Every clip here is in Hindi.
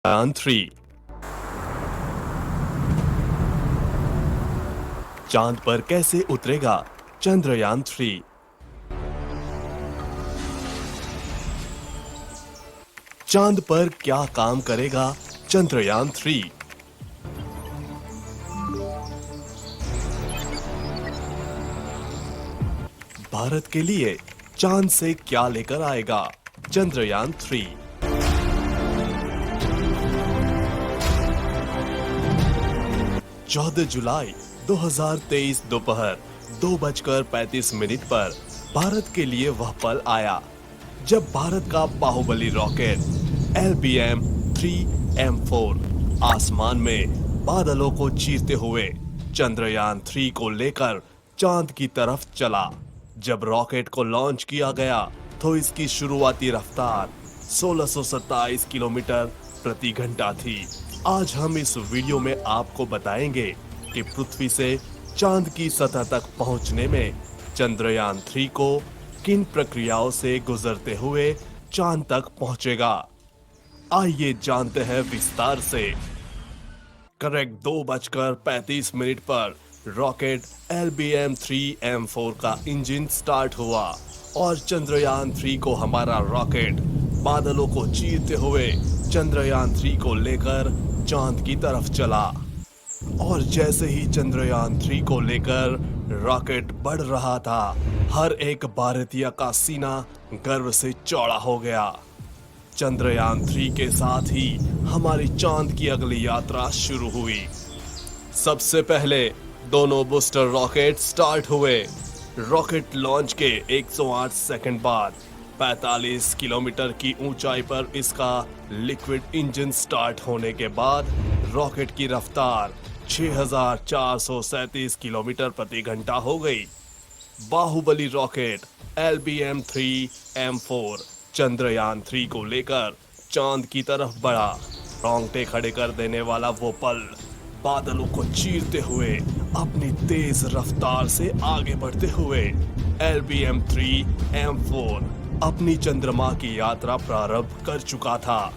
3। चांद पर कैसे उतरेगा चंद्रयान 3। चांद पर क्या काम करेगा चंद्रयान 3। भारत के लिए चांद से क्या लेकर आएगा चंद्रयान 3। 14 जुलाई 2023 दोपहर 2:35 पर भारत के लिए वह पल आया जब भारत का बाहुबली रॉकेट LBM-3M4 आसमान में बादलों को चीरते हुए चंद्रयान 3 को लेकर चांद की तरफ चला। जब रॉकेट को लॉन्च किया गया तो इसकी शुरुआती रफ्तार 1627 किलोमीटर प्रति घंटा थी। आज हम इस वीडियो में आपको बताएंगे कि पृथ्वी से चांद की सतह तक पहुंचने में चंद्रयान 3 को किन प्रक्रियाओं से गुजरते हुए चांद तक पहुंचेगा। आइए जानते हैं विस्तार से। करेक्ट 2:35 पर रॉकेट LBM-3M4 का इंजन स्टार्ट हुआ और चंद्रयान 3 को हमारा रॉकेट बादलों को चीरते हुए चंद्रयान 3 को लेकर चांद की तरफ चला। और जैसे ही चंद्रयान 3 को लेकर रॉकेट बढ़ रहा था, हर एक भारतीय का सीना गर्व से चौड़ा हो गया। चंद्रयान 3 के साथ ही हमारी चांद की अगली यात्रा शुरू हुई। सबसे पहले दोनों बूस्टर रॉकेट स्टार्ट हुए। रॉकेट लॉन्च के 108 सेकंड बाद 45 किलोमीटर की ऊंचाई पर इसका लिक्विड इंजन स्टार्ट होने के बाद रॉकेट की रफ्तार 6437 किलोमीटर प्रति घंटा हो गई। बाहुबली रॉकेट LBM-3M4 चंद्रयान 3 को लेकर चांद की तरफ बढ़ा। रोंगटे खड़े कर देने वाला वो पल, बादलों को चीरते हुए अपनी तेज रफ्तार से आगे बढ़ते हुए LBM-3M4 अपनी चंद्रमा की यात्रा प्रारंभ कर चुका था।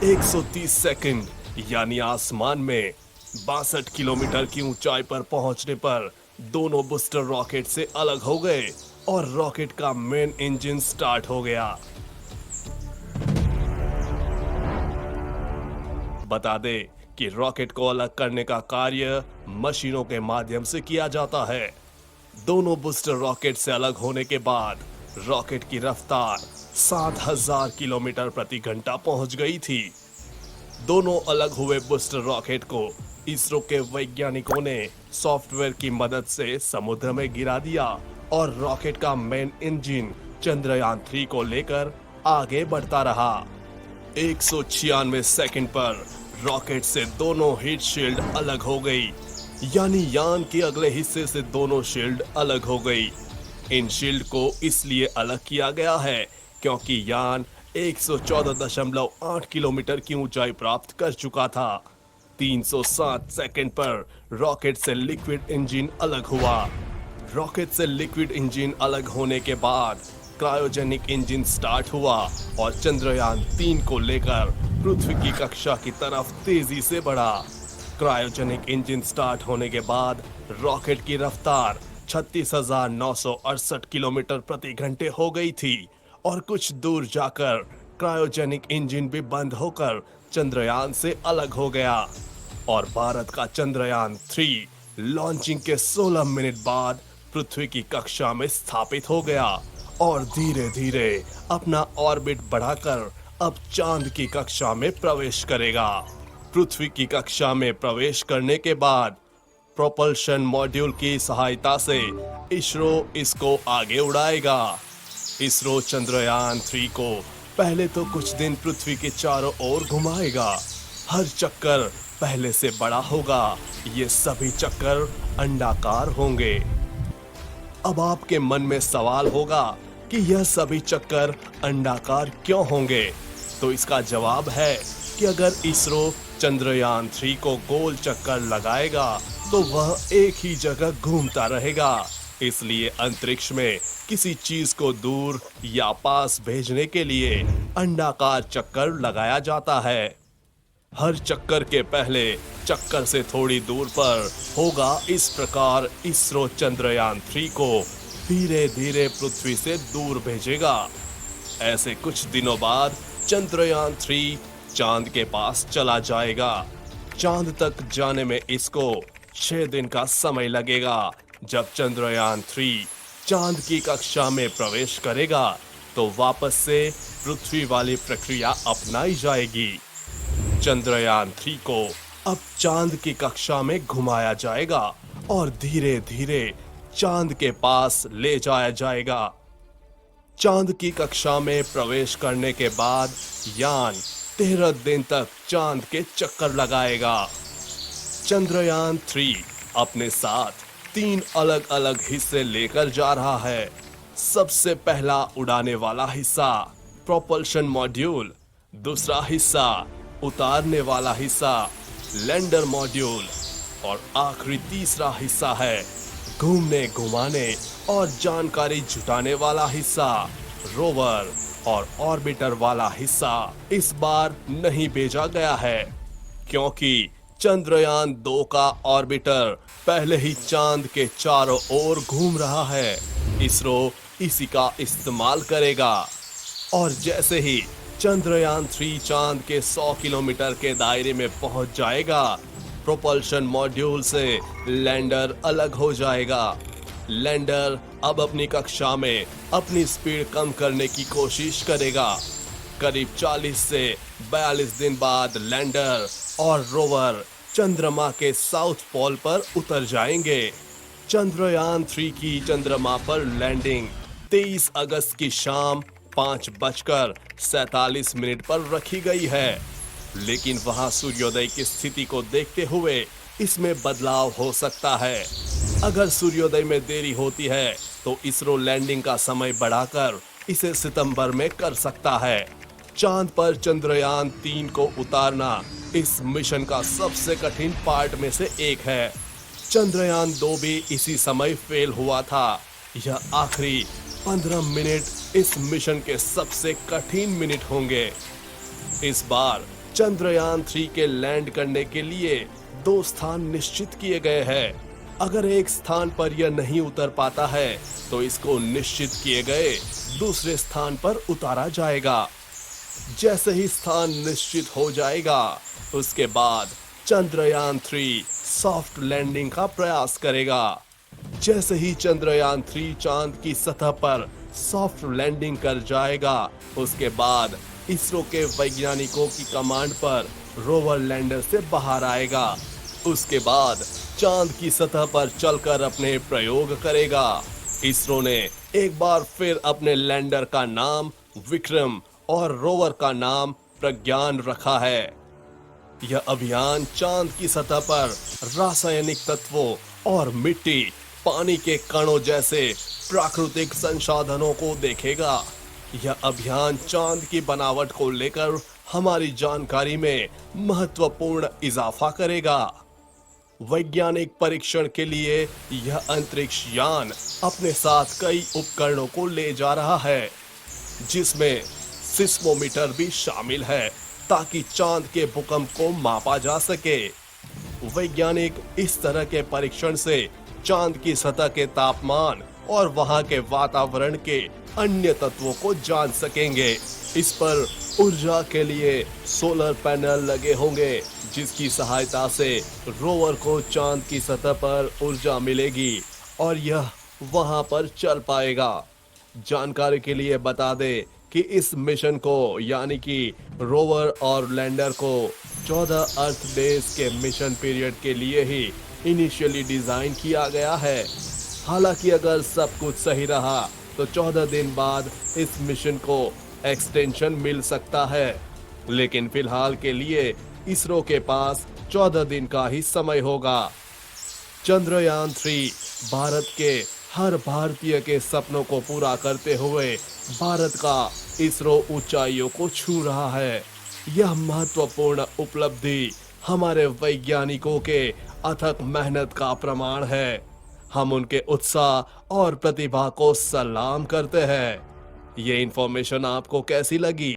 130 सेकंड यानी आसमान में 62 किलोमीटर की ऊंचाई पर पहुंचने पर दोनों बूस्टर रॉकेट से अलग हो गए और रॉकेट का मेन इंजन स्टार्ट हो गया। बता दे कि रॉकेट को अलग करने का कार्य मशीनों के माध्यम से किया जाता है। दोनों बूस्टर रॉकेट से अलग होने के बाद रॉकेट की रफ्तार 7000 किलोमीटर प्रति घंटा पहुंच गई थी। दोनों अलग हुए बूस्टर रॉकेट को इसरो के वैज्ञानिकों ने सॉफ्टवेयर की मदद से समुद्र में गिरा दिया और रॉकेट का मेन इंजन चंद्रयान 3 को लेकर आगे बढ़ता रहा। 196 सेकंड पर रॉकेट से दोनों हीट शील्ड अलग हो गई, यानी यान के अगले हिस्से से दोनों शील्ड अलग हो गई। इन शील्ड को इसलिए अलग किया गया है क्योंकि यान 114.8 किलोमीटर की ऊंचाई प्राप्त कर चुका था। 307 सेकंड पर रॉकेट से लिक्विड इंजन अलग हुआ। रॉकेट से लिक्विड इंजन अलग होने के बाद क्रायोजेनिक इंजन स्टार्ट हुआ और चंद्रयान 3 को लेकर पृथ्वी की कक्षा की तरफ तेजी से बढ़ा। क्रायोजेनिक इंजन स्टार्ट होने के बाद रॉकेट की रफ्तार 36,968 किलोमीटर प्रति घंटे हो गई थी और कुछ दूर जाकर क्रायोजेनिक इंजन भी बंद होकर चंद्रयान से अलग हो गया और भारत का चंद्रयान 3 लॉन्चिंग के 16 मिनट बाद पृथ्वी की कक्षा में स्थापित हो गया और धीरे धीरे अपना ऑर्बिट बढ़ाकर अब चांद की कक्षा में प्रवेश करेगा। पृथ्वी की कक्षा में प्रवेश करने के बाद प्रोपल्शन मॉड्यूल की सहायता से इसरो इसको आगे उड़ाएगा। इसरो चंद्रयान 3 को पहले तो कुछ दिन पृथ्वी के चारों ओर घुमाएगा। हर चक्कर पहले से बड़ा होगा। ये सभी चक्कर अंडाकार होंगे। अब आपके मन में सवाल होगा कि यह सभी चक्कर अंडाकार क्यों होंगे? तो इसका जवाब है कि अगर इसरो चंद्रयान 3 को गोल चक्कर लगाएगा तो वह एक ही जगह घूमता रहेगा। इसलिए अंतरिक्ष में किसी चीज को दूर या पास भेजने के लिए अंडाकार चक्कर लगाया जाता है। हर चक्कर के पहले चक्कर से थोड़ी दूर पर होगा इस प्रकार इसरो चंद्रयान-3 को धीरे धीरे पृथ्वी से दूर भेजेगा। ऐसे कुछ दिनों बाद चंद्रयान-3 चांद के पास चला जाएगा। चांद तक जाने में इसको 6 दिन का समय लगेगा। जब चंद्रयान-3 चांद की कक्षा में प्रवेश करेगा तो वापस से पृथ्वी वाली प्रक्रिया अपनाई जाएगी। चंद्रयान-3 को अब चांद की कक्षा में घुमाया जाएगा और धीरे धीरे चांद के पास ले जाया जाएगा। चांद की कक्षा में प्रवेश करने के बाद यान 13 दिन तक चांद के चक्कर लगाएगा। चंद्रयान-3 अपने साथ 3 अलग अलग हिस्से लेकर जा रहा है। सबसे पहला उड़ाने वाला हिस्सा प्रोपल्शन मॉड्यूल, दूसरा हिस्सा उतारने वाला हिस्सा लैंडर मॉड्यूल और आखिरी तीसरा हिस्सा है घूमने घुमाने और जानकारी जुटाने वाला हिस्सा रोवर और ऑर्बिटर वाला हिस्सा इस बार नहीं भेजा गया है, क्योंकि चंद्रयान-2 का ऑर्बिटर पहले ही चांद के चारों ओर घूम रहा है। इसरो इसी का इस्तेमाल करेगा और जैसे ही चंद्रयान-3 चांद के 100 किलोमीटर के दायरे में पहुंच जाएगा, प्रोपल्शन मॉड्यूल से लैंडर अलग हो जाएगा। लैंडर अब अपनी कक्षा में अपनी स्पीड कम करने की कोशिश करेगा। करीब 40 से 42 दिन बाद लैंडर और रोवर चंद्रमा के साउथ पोल पर उतर जाएंगे। चंद्रयान-3 की चंद्रमा पर लैंडिंग 23 अगस्त की शाम 5:47 पर रखी गई है, लेकिन वहां सूर्योदय की स्थिति को देखते हुए इसमें बदलाव हो सकता है। अगर सूर्योदय में देरी होती है तो इसरो लैंडिंग का समय बढ़ाकर इसे सितंबर में कर सकता है। चांद पर चंद्रयान-3 को उतारना इस मिशन का सबसे कठिन पार्ट में से एक है। चंद्रयान-2 भी इसी समय फेल हुआ था। यह आखिरी 15 मिनट इस मिशन के सबसे कठिन मिनट होंगे। इस बार चंद्रयान-3 के लैंड करने के लिए 2 स्थान निश्चित किए गए हैं। अगर एक स्थान पर यह नहीं उतर पाता है तो इसको निश्चित किए गए दूसरे स्थान पर उतारा जाएगा। जैसे ही स्थान निश्चित हो जाएगा, उसके बाद चंद्रयान-3 सॉफ्ट लैंडिंग का प्रयास करेगा। जैसे ही चंद्रयान-3 चांद की सतह पर सॉफ्ट लैंडिंग कर जाएगा, उसके बाद इसरो के वैज्ञानिकों की कमांड पर रोवर लैंडर से बाहर आएगा। उसके बाद चांद की सतह पर चलकर अपने प्रयोग करेगा। इसरो ने एक बार फिर अपने लैंडर का नाम विक्रम और रोवर का नाम प्रज्ञान रखा है। यह अभियान चांद की सतह पर रासायनिक तत्वों और मिट्टी, पानी के कणों जैसे प्राकृतिक संसाधनों को देखेगा। यह अभियान चांद की बनावट को लेकर हमारी जानकारी में महत्वपूर्ण इजाफा करेगा। वैज्ञानिक परीक्षण के लिए यह अंतरिक्ष यान अपने साथ कई उपकरणों को ले जा रहा है, जिसमें सिस्मोमीटर भी शामिल है, ताकि चांद के भूकंप को मापा जा सके। वैज्ञानिक इस तरह के परीक्षण से चांद की सतह के तापमान और वहां के वातावरण के अन्य तत्वों को जान सकेंगे। इस पर ऊर्जा के लिए सोलर पैनल लगे होंगे, जिसकी सहायता से रोवर को चांद की सतह पर ऊर्जा मिलेगी और यह वहां पर चल पाएगा। जानकारी के लिए बता दें कि इस मिशन को यानी कि रोवर और लैंडर को 14 अर्थ डेज के मिशन पीरियड के लिए ही इनिशियली डिजाइन किया गया है। हालांकि अगर सब कुछ सही रहा तो 14 दिन बाद इस मिशन को एक्सटेंशन मिल सकता है, लेकिन फिलहाल के लिए इसरो के पास 14 दिन का ही समय होगा। चंद्रयान-3 भारत के हर भारतीय के सपनों को पूरा करते हुए भारत का इसरो ऊंचाइयों को छू रहा है। यह महत्वपूर्ण उपलब्धि हमारे वैज्ञानिकों के अथक मेहनत का प्रमाण है। हम उनके उत्साह और प्रतिभा को सलाम करते हैं। ये इंफॉर्मेशन आपको कैसी लगी?